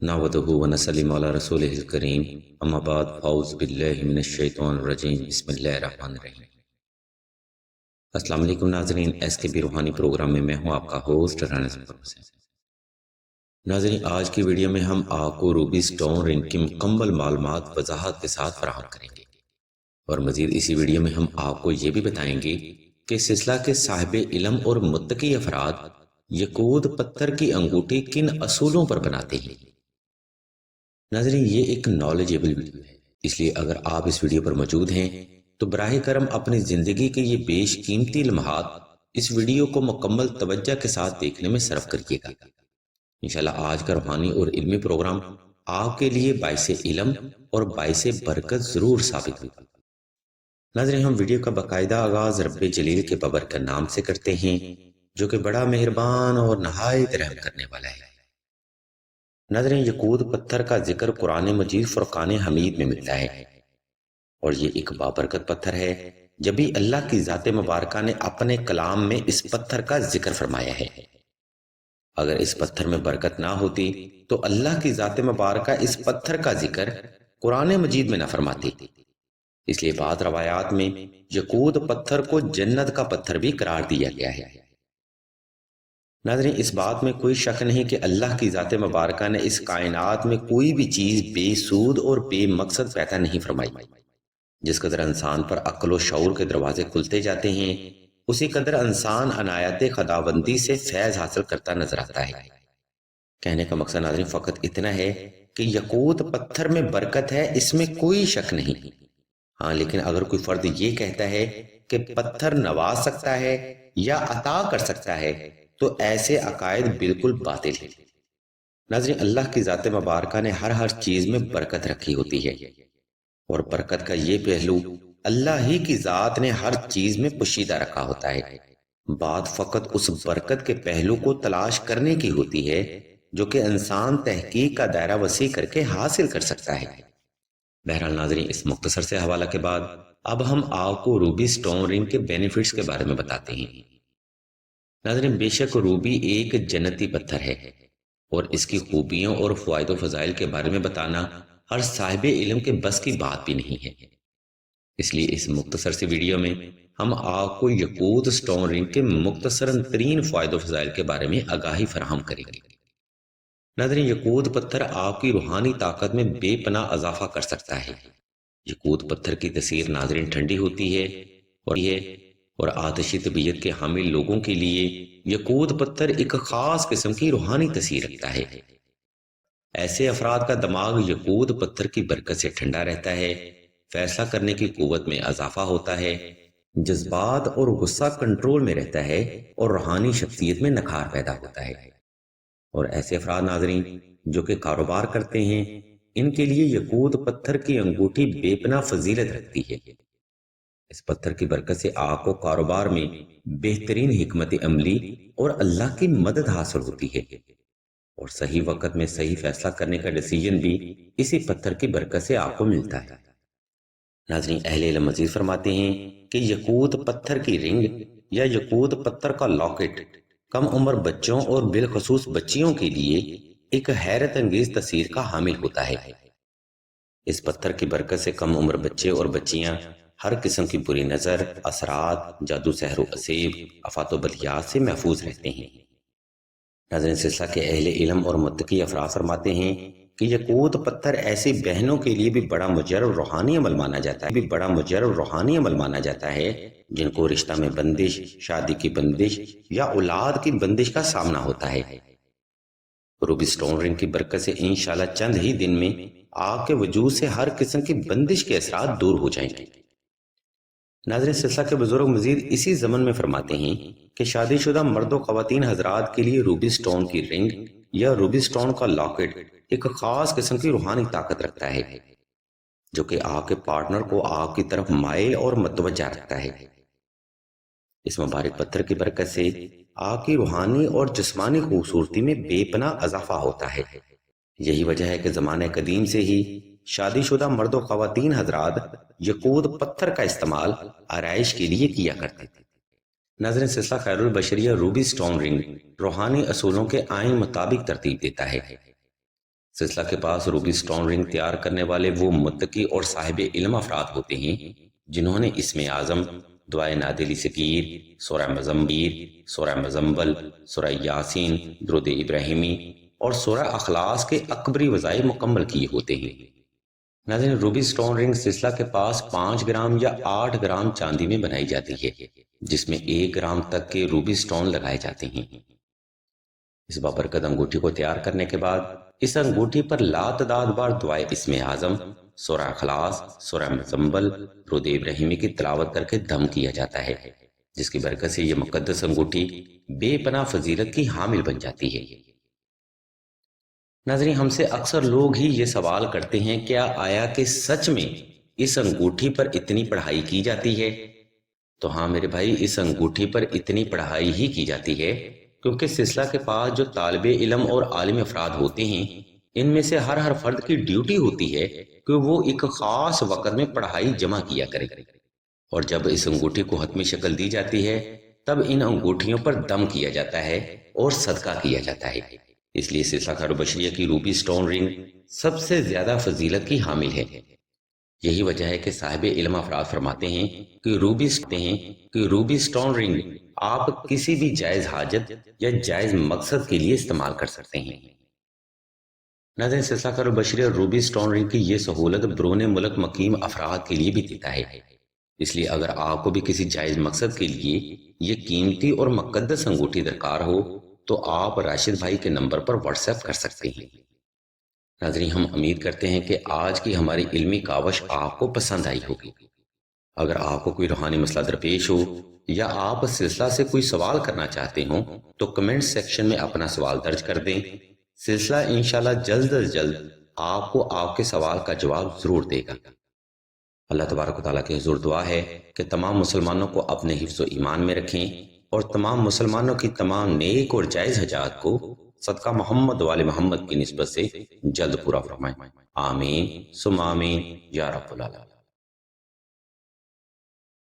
نعوذ ونسلم علی رسولہ الکریم اما بعد فاعوذ باللہ من الشیطان الرجیم بسم اللہ الرحمن الرحیم۔ السلام علیکم ناظرین، ایس کے بی روحانی پروگرام میں میں ہوں آپ کا ہوسٹ رانا ظفر حسین۔ ناظرین، آج کی ویڈیو میں ہم آپ کو روبی سٹون رنگ کی مکمل معلومات وضاحت کے ساتھ فراہم کریں گے، اور مزید اسی ویڈیو میں ہم آپ کو یہ بھی بتائیں گے کہ سلسلہ کے صاحب علم اور متقی افراد یقود پتھر کی انگوٹھی کن اصولوں پر بناتے ہیں۔ ناظرین، یہ ایک نالجیبل ویڈیو ہے، اس لیے اگر آپ اس ویڈیو پر موجود ہیں تو براہ کرم اپنی زندگی کے یہ بیش قیمتی لمحات اس ویڈیو کو مکمل توجہ کے ساتھ دیکھنے میں صرف کریے گا۔ انشاءاللہ آج کا روحانی اور علمی پروگرام آپ کے لیے باعث علم اور باعث برکت ضرور ثابت ہوگا۔ ناظرین، ہم ویڈیو کا باقاعدہ آغاز رب جلیل کے بابرکت نام سے کرتے ہیں، جو کہ بڑا مہربان اور نہایت رحم کرنے والا ہے۔ ناظرین، یقود پتھر کا ذکر قرآن مجید فرقان حمید میں ملتا ہے، اور یہ ایک بابرکت پتھر ہے۔ جبھی اللہ کی ذات مبارکہ نے اپنے کلام میں اس پتھر کا ذکر فرمایا ہے۔ اگر اس پتھر میں برکت نہ ہوتی تو اللہ کی ذات مبارکہ اس پتھر کا ذکر قرآن مجید میں نہ فرماتی۔ اس لیے بعض روایات میں یقود پتھر کو جنت کا پتھر بھی قرار دیا گیا ہے۔ ناظرین، اس بات میں کوئی شک نہیں کہ اللہ کی ذات مبارکہ نے اس کائنات میں کوئی بھی چیز بے سود اور بے مقصد پیدا نہیں فرمائی۔ جس قدر انسان پر عقل و شعور کے دروازے کھلتے جاتے ہیں، اسی قدر انسان عنایت خداوندی سے فیض حاصل کرتا نظر آتا ہے۔ کہنے کا مقصد ناظرین فقط اتنا ہے کہ یقود پتھر میں برکت ہے، اس میں کوئی شک نہیں۔ ہاں، لیکن اگر کوئی فرد یہ کہتا ہے کہ پتھر نواز سکتا ہے یا عطا کر سکتا ہے تو ایسے عقائد بالکل باطل ہیں۔ ناظرین، اللہ کی ذات مبارکہ نے ہر چیز میں برکت رکھی ہوتی ہے، اور برکت کا یہ پہلو اللہ ہی کی ذات نے ہر چیز میں پوشیدہ رکھا ہوتا ہے۔ بات فقط اس برکت کے پہلو کو تلاش کرنے کی ہوتی ہے جو کہ انسان تحقیق کا دائرہ وسیع کر کے حاصل کر سکتا ہے۔ بہرحال ناظرین، اس مختصر سے حوالہ کے بعد اب ہم آپ کو روبی سٹون رنگ کے بینیفٹس کے بارے میں بتاتے ہیں۔ ناظرین، بے شک روبی ایک جنتی پتھر ہے، اور اس کی خوبیوں اور فوائد و فضائل کے بارے میں بتانا ہر صاحب علم کے بس کی بات بھی نہیں ہے۔ اس لیے اس مختصر سی ویڈیو میں ہم آپ کو یقود سٹون رنگ کے مختصراً ترین فوائد و فضائل کے بارے میں آگاہی فراہم کریں گے۔ ناظرین، یقود پتھر آپ کی روحانی طاقت میں بے پناہ اضافہ کر سکتا ہے۔ یقود پتھر کی تاثیر ناظرین ٹھنڈی ہوتی ہے، اور آتشی طبیعت کے حامل لوگوں کے لیے یقود پتھر ایک خاص قسم کی روحانی تاثیر رکھتا ہے۔ ایسے افراد کا دماغ یقود پتھر کی برکت سے ٹھنڈا رہتا ہے، فیصلہ کرنے کی قوت میں اضافہ ہوتا ہے، جذبات اور غصہ کنٹرول میں رہتا ہے، اور روحانی شخصیت میں نکھار پیدا ہوتا ہے۔ اور ایسے افراد ناظرین جو کہ کاروبار کرتے ہیں، ان کے لیے یقود پتھر کی انگوٹھی بے پناہ فضیلت رکھتی ہے۔ اس پتھر کی برکت سے آپ کو کاروبار میں بہترین حکمت عملی اور اللہ کی مدد حاصل ہوتی ہے، اور صحیح وقت میں صحیح فیصلہ کرنے کا ڈیسیژن بھی اسی پتھر کی برکت سے آپ کو ملتا ہے۔ ناظرین، اہل علم مزید فرماتے ہیں کہ یقود پتھر کی رنگ یا یقود پتھر کا لاکٹ کم عمر بچوں اور بالخصوص بچیوں کے لیے ایک حیرت انگیز تاثیر کا حامل ہوتا ہے۔ اس پتھر کی برکت سے کم عمر بچے اور بچیاں ہر قسم کی بری نظر، اثرات، جادو سحر و اسیب، آفات و بلیات سے محفوظ رہتے ہیں۔ ناظرین، سلسلہ کے اہل علم اور متقی افراد فرماتے ہیں کہ یقود پتھر ایسی بہنوں کے لیے بھی بڑا مجرب روحانی عمل مانا جاتا ہے جن کو رشتہ میں بندش، شادی کی بندش یا اولاد کی بندش کا سامنا ہوتا ہے۔ روبی سٹون رنگ کی برکت سے انشاءاللہ چند ہی دن میں آپ کے وجود سے ہر قسم کی بندش کے اثرات دور ہو جائیں گے۔ ناظرین، سلسلہ کے بزرگ مزید اسی ضمن میں فرماتے ہیں کہ شادی شدہ مرد و خواتین حضرات کے لیے روبی سٹون کی رنگ یا روبی سٹون کا لاکٹ ایک خاص قسم کی روحانی طاقت رکھتا ہے، جو کہ آپ کے پارٹنر کو آپ کی طرف مائل اور متوجہ رکھتا ہے۔ اس مبارک پتھر کی برکت سے آپ کی روحانی اور جسمانی خوبصورتی میں بے پناہ اضافہ ہوتا ہے۔ یہی وجہ ہے کہ زمانہ قدیم سے ہی شادی شدہ مرد و خواتین حضرات یقود پتھر کا استعمال آرائش کے لیے کیا کرتے تھے۔ ناظرین، سلسلہ خیر البشریہ روبی سٹون رنگ روحانی اصولوں کے آئین مطابق ترتیب دیتا ہے۔ سلسلہ کے پاس روبی سٹون رنگ تیار کرنے والے وہ متقی اور صاحب علم افراد ہوتے ہیں جنہوں نے اسم اعظم، دعائے نادلی سکیر، سورہ مزمبیر، سورہ مزمبل، سورہ یاسین، درود ابراہیمی اور سورہ اخلاص کے اکبری وظائف مکمل کیے ہوتے ہیں۔ ناظرین، روبی سٹون رنگ سلسلہ کے پاس 5 گرام یا 8 گرام چاندی میں بنائی جاتی ہے، جس میں 1 گرام تک کے روبی سٹون لگائے جاتے ہیں۔ اس بابرکت انگوٹھی کو تیار کرنے کے بعد اس انگوٹھی پر لاتعداد بار دعائے اسم اعظم، سورہ اخلاص، سورہ مزمبل، درود ابراہیمی کی تلاوت کر کے دم کیا جاتا ہے، جس کی برکت سے یہ مقدس انگوٹھی بے پناہ فضیلت کی حامل بن جاتی ہے۔ ناظرین، ہم سے اکثر لوگ ہی یہ سوال کرتے ہیں کیا آیا کہ سچ میں اس انگوٹھی پر اتنی پڑھائی کی جاتی ہے؟ تو ہاں میرے بھائی، اس انگوٹھی پر اتنی پڑھائی ہی کی جاتی ہے کیونکہ سلسلہ کے پاس جو طالب علم اور عالم افراد ہوتے ہیں، ان میں سے ہر فرد کی ڈیوٹی ہوتی ہے کہ وہ ایک خاص وقت میں پڑھائی جمع کیا کرے، اور جب اس انگوٹھی کو حتمی شکل دی جاتی ہے تب ان انگوٹھیوں پر دم کیا جاتا ہے اور صدقہ کیا جاتا ہے۔ اس لیے سلسلہ خیر بشریہ کی روبی سٹون رنگ سب سے زیادہ فضیلت کی حامل ہے۔ یہی وجہ ہے کہ صاحب علم افراد فرماتے ہیں کہ روبی سٹون رنگ آپ کسی بھی جائز حاجت یا جائز مقصد کے لیے استعمال کر سکتے ہیں۔ ناظرین، سلسلہ خیر البشریہ روبی سٹون رنگ کی یہ سہولت برون ملک مقیم افراد کے لیے بھی دیتا ہے، اس لیے اگر آپ کو بھی کسی جائز مقصد کے لیے یہ قیمتی اور مقدس انگوٹھی درکار ہو تو آپ راشد بھائی کے نمبر پر واٹس ایپ کر سکتے ہیں۔ ناظرین، ہم امید کرتے ہیں کہ آج کی ہماری علمی کاوش آپ کو پسند آئی ہوگی۔ اگر آپ کو کوئی روحانی مسئلہ درپیش ہو یا آپ سلسلہ سے کوئی سوال کرنا چاہتے ہوں تو کمنٹ سیکشن میں اپنا سوال درج کر دیں، سلسلہ انشاءاللہ جلد از جلد آپ کو آپ کے سوال کا جواب ضرور دے گا۔ اللہ تبارک و تعالیٰ کی حضور دعا ہے کہ تمام مسلمانوں کو اپنے حفظ و ایمان میں رکھیں اور تمام مسلمانوں کی تمام نیک اور جائز حاجات کو صدقہ محمد و آل محمد کی نسبت سے جلد پورا فرمائیں۔ آمین ثم آمین یا رب العالمین۔